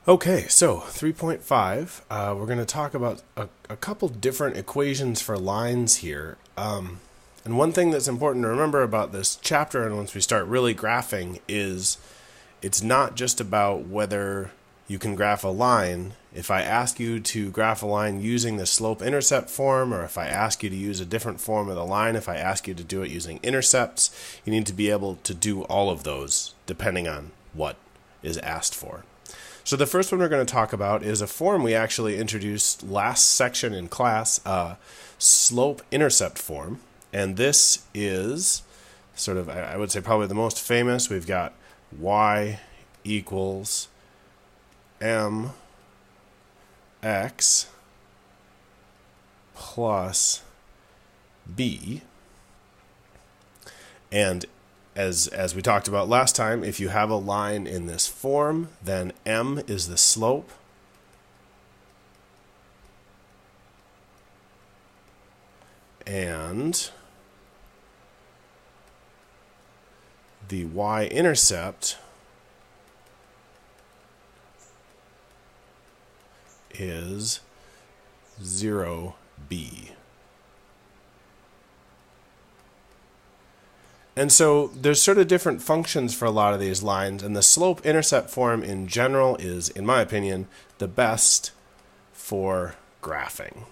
Okay, so 3.5, we're going to talk about a couple different equations for lines here. And one thing that's important to remember about this chapter, and once we start really graphing, is it's not just about whether you can graph a line. If I ask you to graph a line using the slope-intercept form, or if I ask you to use a different form of the line, if I ask you to do it using intercepts, you need to be able to do all of those depending on what is asked for. So the first one we're going to talk about is a form we actually introduced last section in class, slope-intercept form. And this is sort of, I would say, probably the most famous. We've got y equals mx plus b. And as we talked about last time, if you have a line in this form, then m is the slope. And the y-intercept is 0b. And so there's sort of different functions for a lot of these lines, and the slope-intercept form in general is, in my opinion, the best for graphing.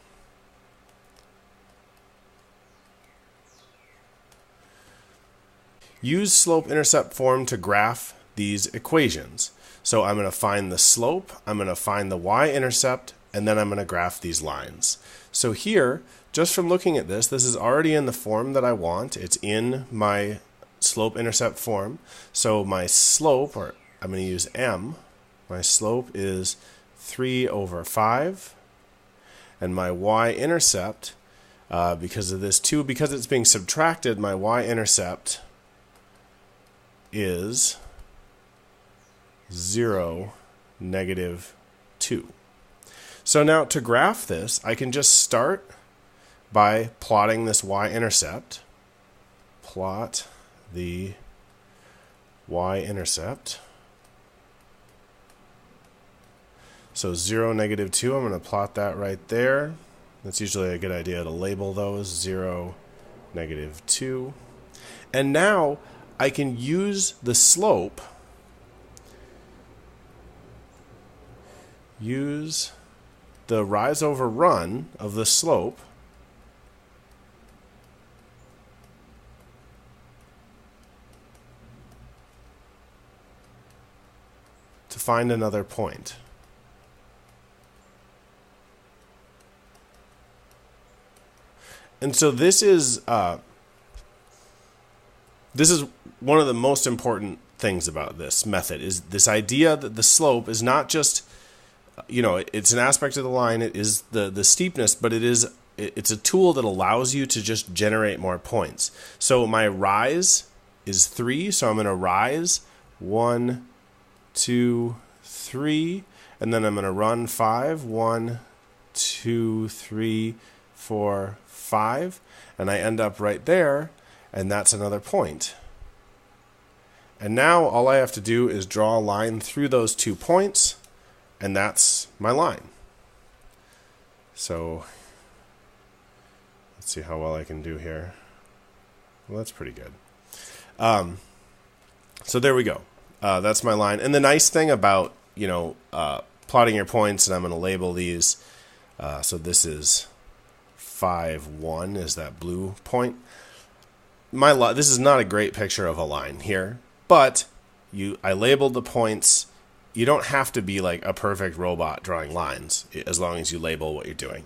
Use slope-intercept form to graph these equations. So I'm going to find the slope, I'm going to find the y-intercept, and then I'm going to graph these lines. So here, just from looking at this, this is already in the form that I want. It's in my slope-intercept form. So my slope, or I'm going to use m, my slope is 3 over 5. And my y-intercept, because of this 2, because it's being subtracted, my y-intercept is 0, negative 2. So now to graph this, I can just start by plotting this y-intercept. Plot the y-intercept. So 0, negative 2, I'm going to plot that right there. That's usually a good idea to label those, 0, negative 2. And now I can use the slope, use the rise over run of the slope to find another point. And so this is one of the most important things about this method, is this idea that the slope is not just, it's an aspect of the line, it is the steepness, but it's a tool that allows you to just generate more points. So my rise is 3, so I'm going to rise 1, 2, 3, and then I'm going to run 5, 1, 2, 3, 4, 5, and I end up right there, and that's another point. And now all I have to do is draw a line through those 2 points, and that's my line. So let's see how well I can do here. Well, that's pretty good. So there we go. That's my line. And the nice thing about, plotting your points, and I'm going to label these. So this is 5, 1 is that blue point. This is not a great picture of a line here, but I labeled the points. You don't have to be like a perfect robot drawing lines as long as you label what you're doing.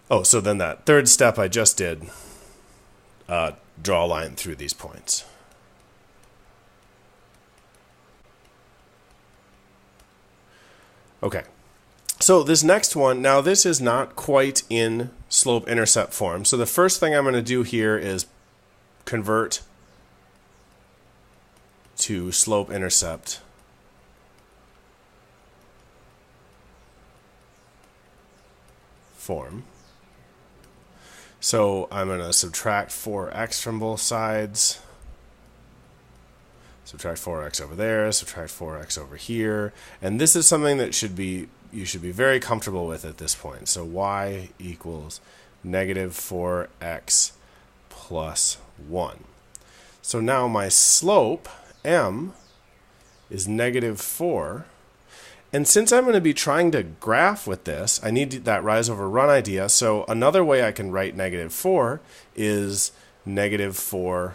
Oh, so then that third step I just did, draw a line through these points. Okay, so this next one, now this is not quite in slope-intercept form. So the first thing I'm going to do here is convert to slope-intercept form. So I'm going to subtract 4x from both sides. subtract 4x over there, subtract 4x over here. And this is something that you should be very comfortable with at this point. So y equals negative 4x plus 1. So now my slope, m, is negative 4. And since I'm going to be trying to graph with this, I need that rise over run idea. So another way I can write negative 4 is negative 4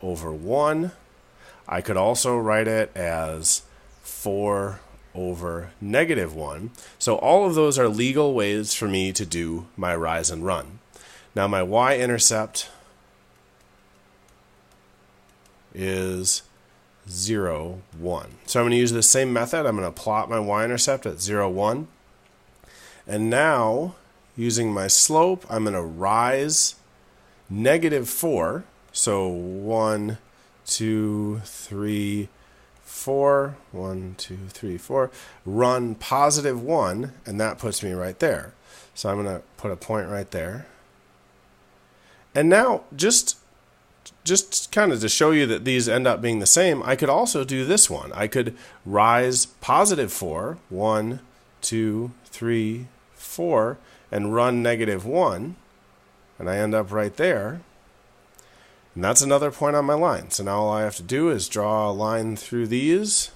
over 1. I could also write it as 4 over negative 1. So all of those are legal ways for me to do my rise and run. Now my y-intercept is 0, 1. So I'm going to use the same method. I'm going to plot my y-intercept at 0, 1. And now, using my slope, I'm going to rise negative 4. So 1, 2, 3, 4. 1, 2, 3, 4. Run positive 1, and that puts me right there. So I'm going to put a point right there. And now, just kind of to show you that these end up being the same, I could also do this one. I could rise positive 4, 1, 2, 3, 4, and run negative 1, and I end up right there. And that's another point on my line. So now all I have to do is draw a line through these.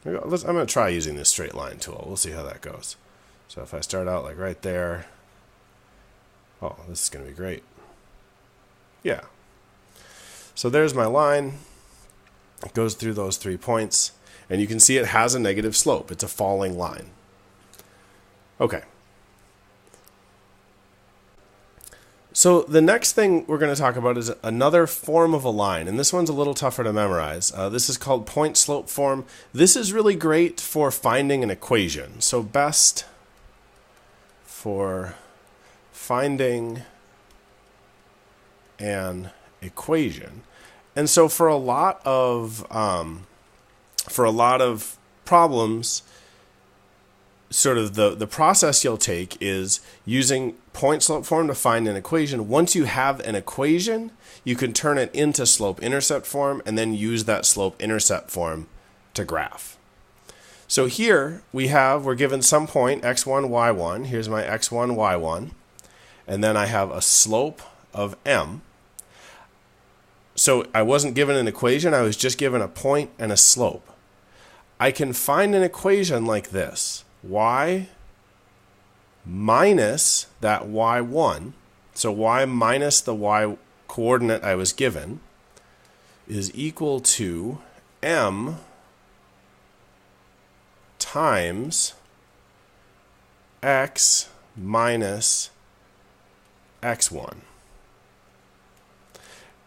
I'm going to try using this straight line tool. We'll see how that goes. So if I start out like right there, oh, this is going to be great. Yeah. So there's my line. It goes through those 3 points. And you can see it has a negative slope. It's a falling line. Okay. So the next thing we're going to talk about is another form of a line. And this one's a little tougher to memorize. This is called point-slope form. This is really great for finding an equation. So best for finding an equation. And so for a lot of problems, sort of the process you'll take is using point slope form to find an equation. Once you have an equation, you can turn it into slope intercept form and then use that slope intercept form to graph. So here we're given some point x1, y1. Here's my x1, y1. And then I have a slope of m. So I wasn't given an equation, I was just given a point and a slope. I can find an equation like this. Y minus that y1, so y minus the y coordinate I was given, is equal to m times x minus x1.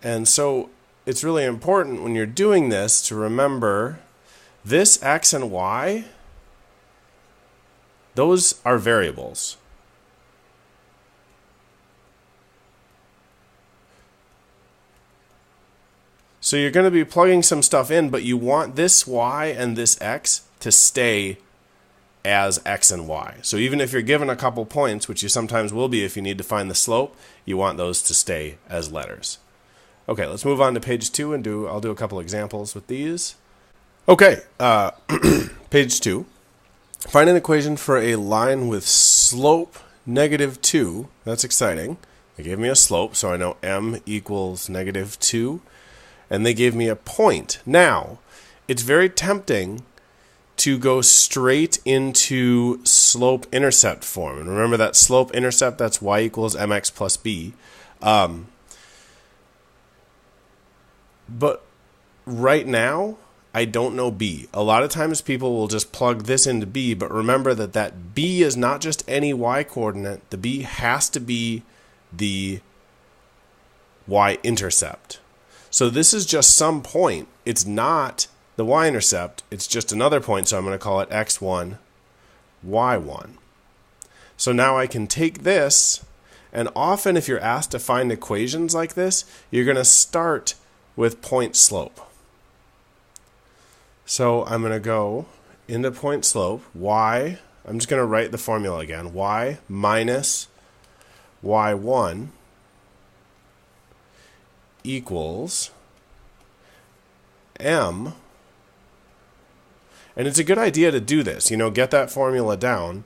And so it's really important when you're doing this to remember this x and y, those are variables. So you're going to be plugging some stuff in, but you want this y and this x to stay as x and y. So even if you're given a couple points, which you sometimes will be if you need to find the slope, you want those to stay as letters. Okay, let's move on to page 2 and I'll do a couple examples with these. Okay, page 2. Find an equation for a line with slope -2. That's exciting. They gave me a slope, so I know m equals -2. And they gave me a point. Now, it's very tempting to go straight into slope-intercept form. And remember that slope-intercept, that's y equals mx plus b. But right now, I don't know b. A lot of times people will just plug this into b, but remember that b is not just any y coordinate. The b has to be the y-intercept. So this is just some point. It's not the y-intercept. It's just another point, so I'm going to call it x1, y1. So now I can take this, and often if you're asked to find equations like this, you're going to start with point slope. So I'm going to go into point slope, y, I'm just going to write the formula again, y minus y1 equals m, and it's a good idea to do this, get that formula down,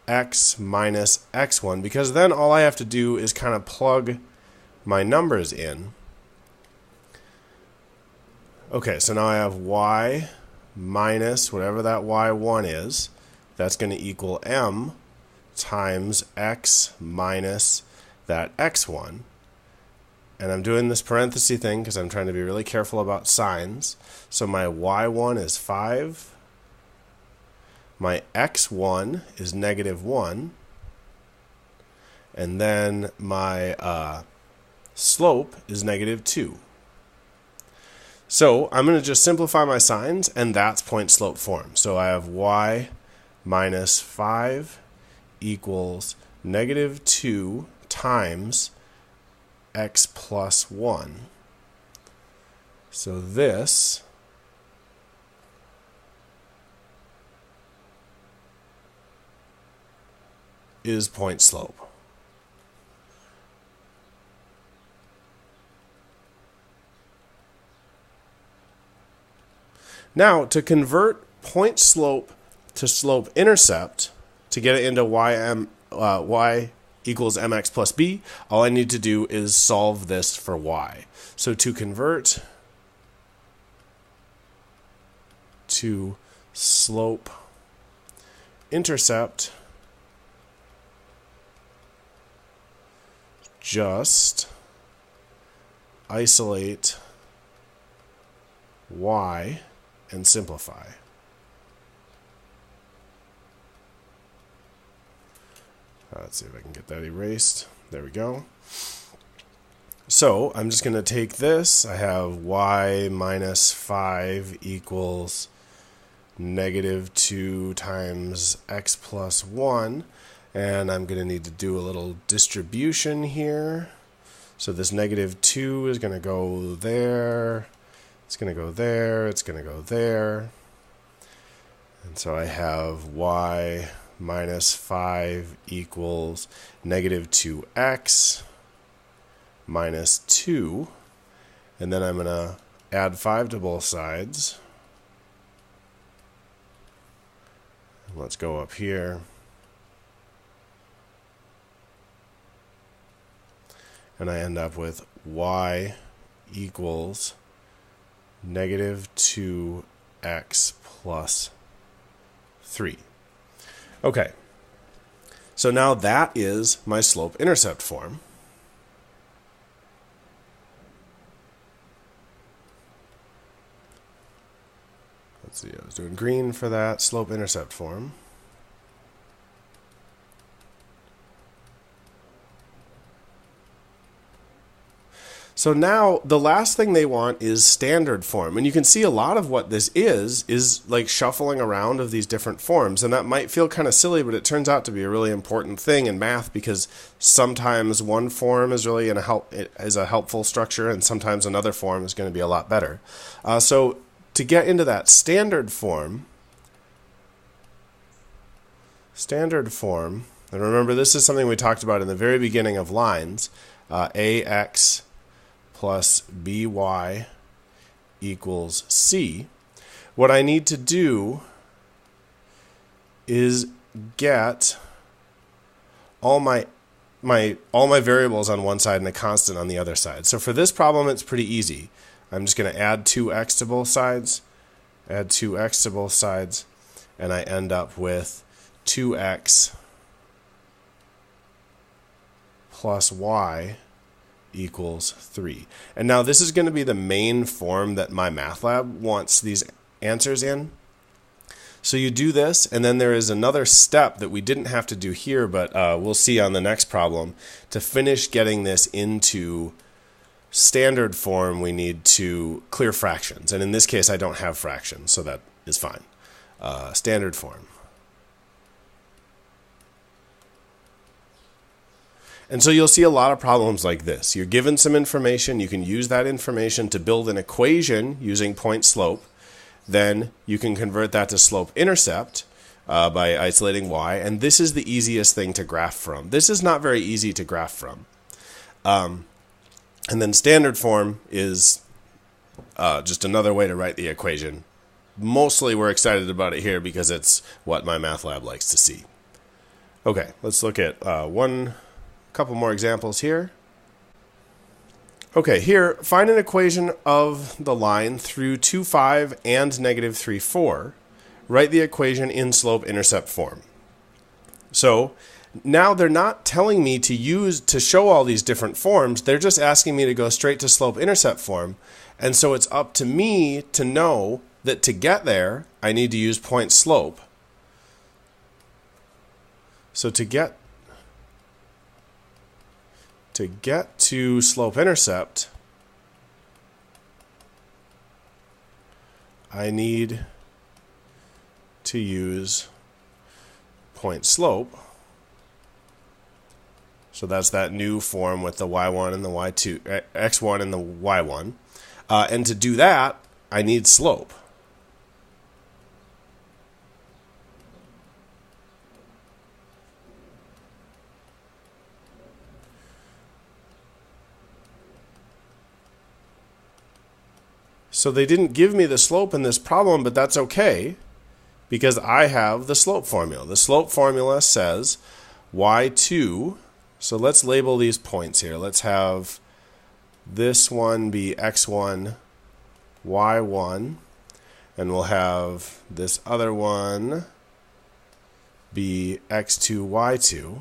x minus x1, because then all I have to do is kind of plug my numbers in. Okay, so now I have y minus whatever that y1 is. That's going to equal m times x minus that x1. And I'm doing this parenthesis thing because I'm trying to be really careful about signs. So my y1 is 5. My x1 is -1. And then my slope is -2. So I'm going to just simplify my signs, and that's point slope form. So I have y minus 5 equals -2 times x plus 1. So this is point slope. Now, to convert point slope to slope intercept, to get it into y equals mx plus b, all I need to do is solve this for y. So to convert to slope intercept, just isolate y and simplify. Let's see if I can get that erased. There we go. So I'm just going to take this. I have y minus 5 equals -2 times x plus 1. And I'm going to need to do a little distribution here. So this -2 is going to go there. It's going to go there. It's going to go there. And so I have y minus 5 equals -2x minus 2. And then I'm going to add 5 to both sides. Let's go up here. And I end up with y equals -2x plus 3. Okay, so now that is my slope-intercept form. Let's see, I was doing green for that slope-intercept form. So now the last thing they want is standard form. And you can see a lot of what this is like shuffling around of these different forms. And that might feel kind of silly, but it turns out to be a really important thing in math, because sometimes one form is really is a helpful structure, and sometimes another form is going to be a lot better. So to get into that standard form, and remember this is something we talked about in the very beginning of lines, ax plus by equals c. What I need to do is get all my variables on one side and a constant on the other side. So for this problem, it's pretty easy. I'm just going to add 2x to both sides, and I end up with 2x plus y equals 3. And now this is going to be the main form that MyMathLab wants these answers in. So you do this, and then there is another step that we didn't have to do here, but we'll see on the next problem. To finish getting this into standard form, we need to clear fractions. And in this case, I don't have fractions, so that is fine. Standard form. And so you'll see a lot of problems like this. You're given some information. You can use that information to build an equation using point slope. Then you can convert that to slope intercept by isolating y. And this is the easiest thing to graph from. This is not very easy to graph from. And then standard form is just another way to write the equation. Mostly we're excited about it here because it's what my math lab likes to see. Okay, let's look at couple more examples here. Okay, here, find an equation of the line through 2, 5 and negative 3, 4. Write the equation in slope-intercept form. So now they're not telling me to show all these different forms. They're just asking me to go straight to slope-intercept form. And so it's up to me to know that to get there, I need to use point slope. So to get to slope-intercept, I need to use point slope. So that's that new form with the y1 and the y2, x1 and the y1. And to do that, I need slope. So they didn't give me the slope in this problem, but that's okay because I have the slope formula. The slope formula says y2, so let's label these points here. Let's have this one be x1, y1, and we'll have this other one be x2, y2.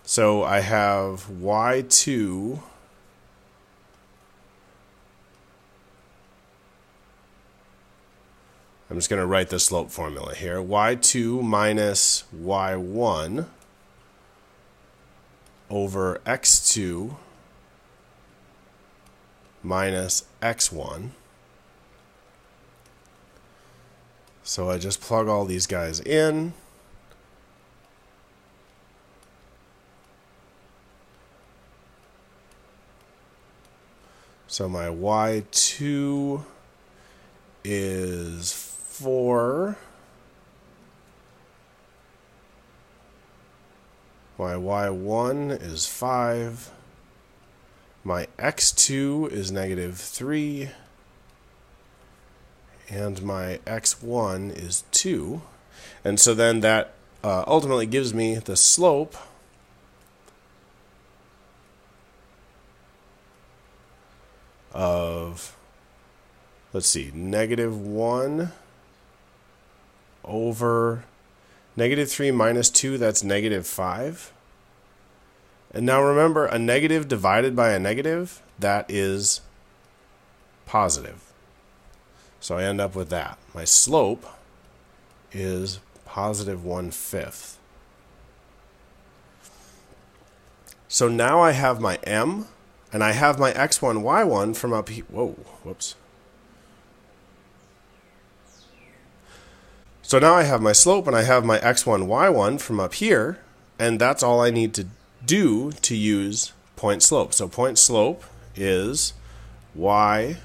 So I have y2 I'm just going to write the slope formula here. y2 minus y1 over x2 minus x1. So I just plug all these guys in. So my y2 is 4. My y1 is 5. My x2 is negative 3. And my x1 is 2. And so then that ultimately gives me the slope of, let's see, negative 1 over negative 3 minus 2, that's negative 5. And now remember, a negative divided by a negative, that is positive. So I end up with that. My slope is positive 1/5. So now I have my m, and I have my x1, y1 from up here. Whoa, whoops. So now I have my slope and I have my x1, y1 from up here, and that's all I need to do to use point slope. So point slope is y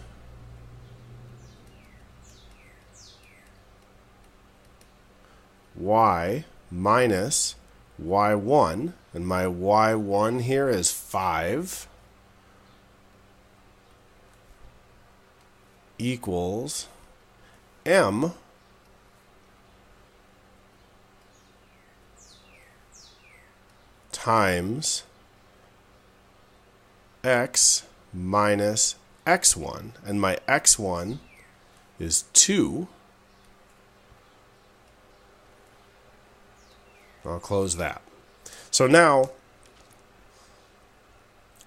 minus y1, and my y1 here is 5, equals m times x minus x1, and my x1 is 2. I'll close that. So now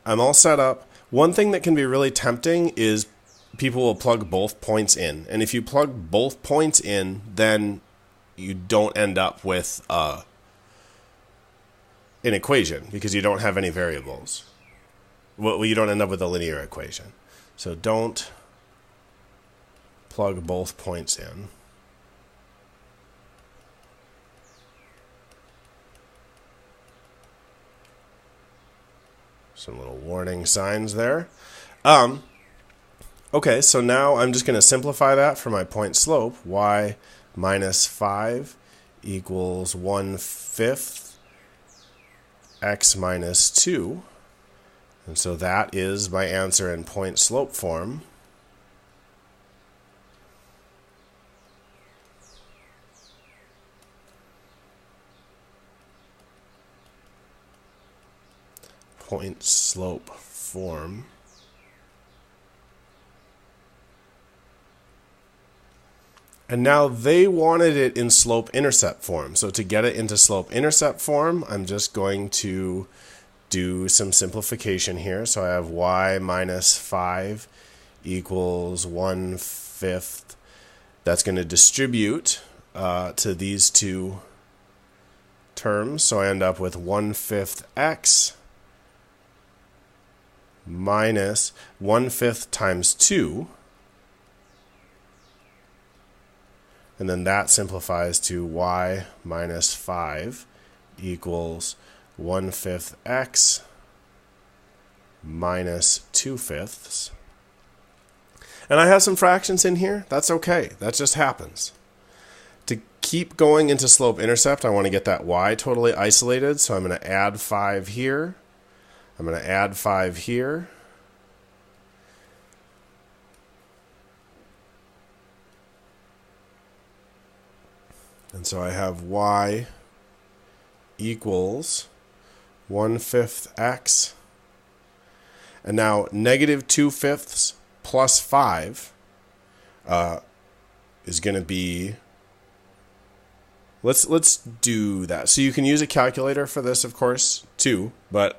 I'm all set up. One thing that can be really tempting is people will plug both points in, and if you plug both points in, then you don't end up with an equation because you don't have any variables. Well, you don't end up with a linear equation. So don't plug both points in. Some little warning signs there. Okay, so now I'm just going to simplify that for my point slope. Y minus 5 equals 1/5 x minus 2. And so that is my answer in point slope form. Point slope form. And now they wanted it in slope intercept form. So to get it into slope intercept form, I'm just going to do some simplification here. So I have y minus 5 equals 1/5. That's going to distribute to these two terms. So I end up with 1/5 x minus 1/5 times 2. And then that simplifies to y minus 5 equals 1/5 x minus 2/5. And I have some fractions in here. That's okay. That just happens. To keep going into slope intercept, I want to get that y totally isolated. So I'm going to add 5 here. I'm going to add 5 here. And so I have y equals 1/5 x. And now negative 2/5 plus 5 is going to be, let's do that. So you can use a calculator for this, of course, too. But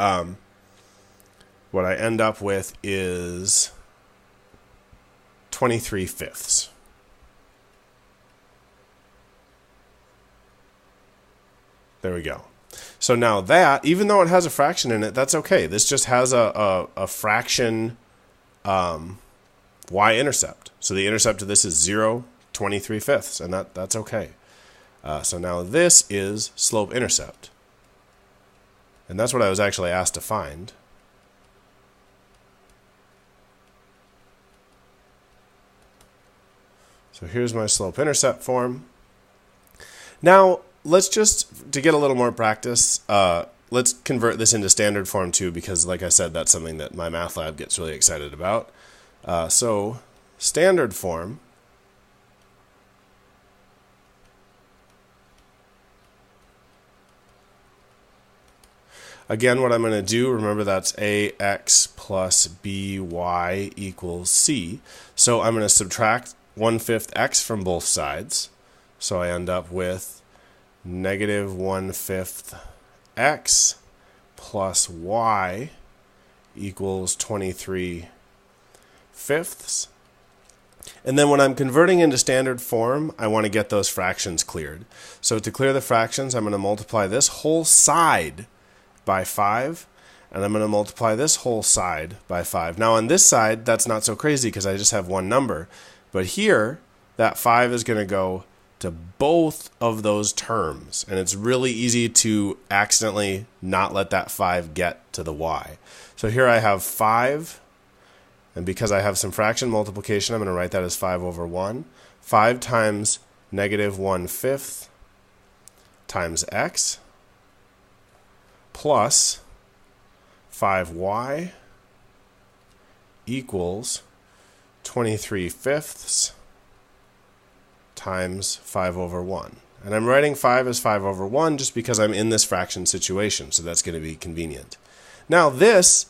what I end up with is 23/5. There we go. So now that, even though it has a fraction in it, that's okay. This just has a fraction y-intercept. So the intercept of this is 0, 23/5, and that's okay. So now this is slope-intercept. And that's what I was actually asked to find. So here's my slope-intercept form. Now, let's just, to get a little more practice, let's convert this into standard form too, because like I said, that's something that my math lab gets really excited about. So standard form, again, what I'm going to do, remember that's ax plus by equals c. So I'm going to subtract 1/5 x from both sides. So I end up with negative 1/5 x plus y equals 23/5. And then when I'm converting into standard form, I want to get those fractions cleared. So to clear the fractions, I'm going to multiply this whole side by 5, and I'm going to multiply this whole side by 5. Now on this side, that's not so crazy because I just have one number. But here, that 5 is going to go to both of those terms. And it's really easy to accidentally not let that 5 get to the y. So here I have 5, and because I have some fraction multiplication, I'm going to write that as 5/1. 5 times negative 1/5 times x plus 5y equals 23/5 times 5/1. And I'm writing 5 as 5/1 just because I'm in this fraction situation, so that's going to be convenient. Now this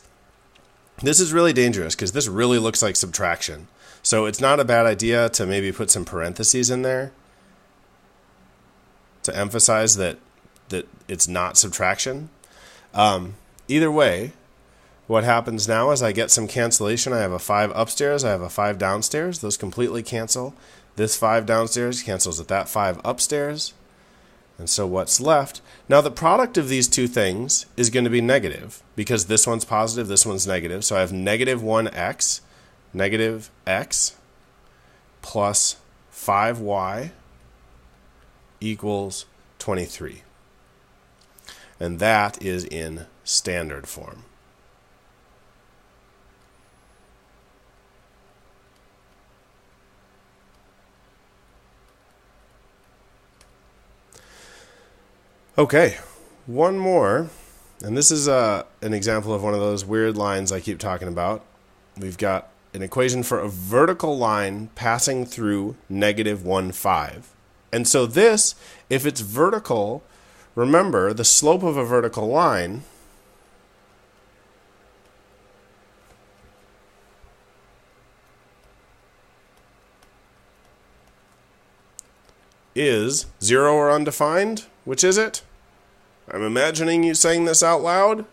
is really dangerous because this really looks like subtraction. So it's not a bad idea to maybe put some parentheses in there to emphasize that it's not subtraction. Either way, what happens now is I get some cancellation. I have a 5 upstairs, I have a 5 downstairs. Those completely cancel. This 5 downstairs cancels with that 5 upstairs. And so what's left? Now the product of these two things is going to be negative because this one's positive, this one's negative. So I have negative 1x, negative x, plus 5y equals 23. And that is in standard form. Okay, one more, And this is an example of one of those weird lines I keep talking about. We've got an equation for a vertical line passing through negative 1, 5. And so this, if it's vertical, remember the slope of a vertical line is 0 or undefined. Which is it? I'm imagining you saying this out loud.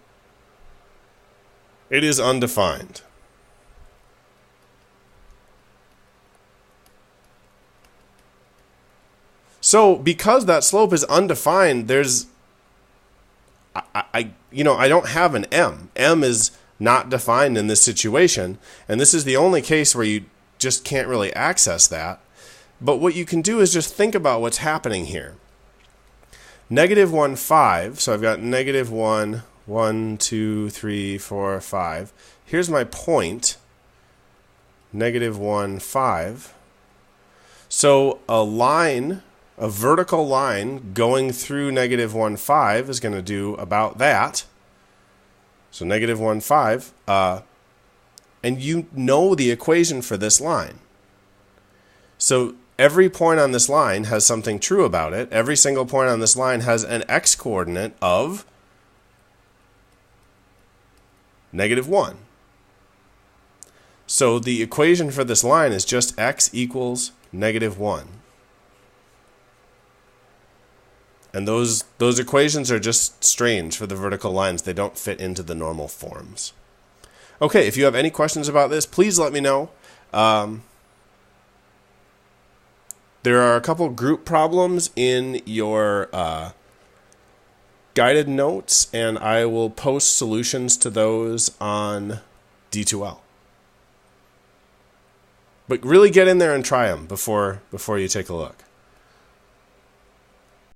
It is undefined. So because that slope is undefined, there's I don't have an m. M is not defined in this situation, and this is the only case where you just can't really access that. But what you can do is just think about what's happening here. Negative 1, 5, so I've got negative 1, 1, 2, 3, 4, 5. Here's my point, negative 1, 5. So a line, a vertical line going through negative 1, 5 is going to do about that. So negative 1, 5. And you know the equation for this line. So every point on this line has something true about it. Every single point on this line has an x-coordinate of negative 1. So the equation for this line is just x equals negative 1. And those equations are just strange for the vertical lines. They don't fit into the normal forms. Okay, if you have any questions about this, please let me know. There are a couple group problems in your guided notes, and I will post solutions to those on D2L. But really get in there and try them before you take a look.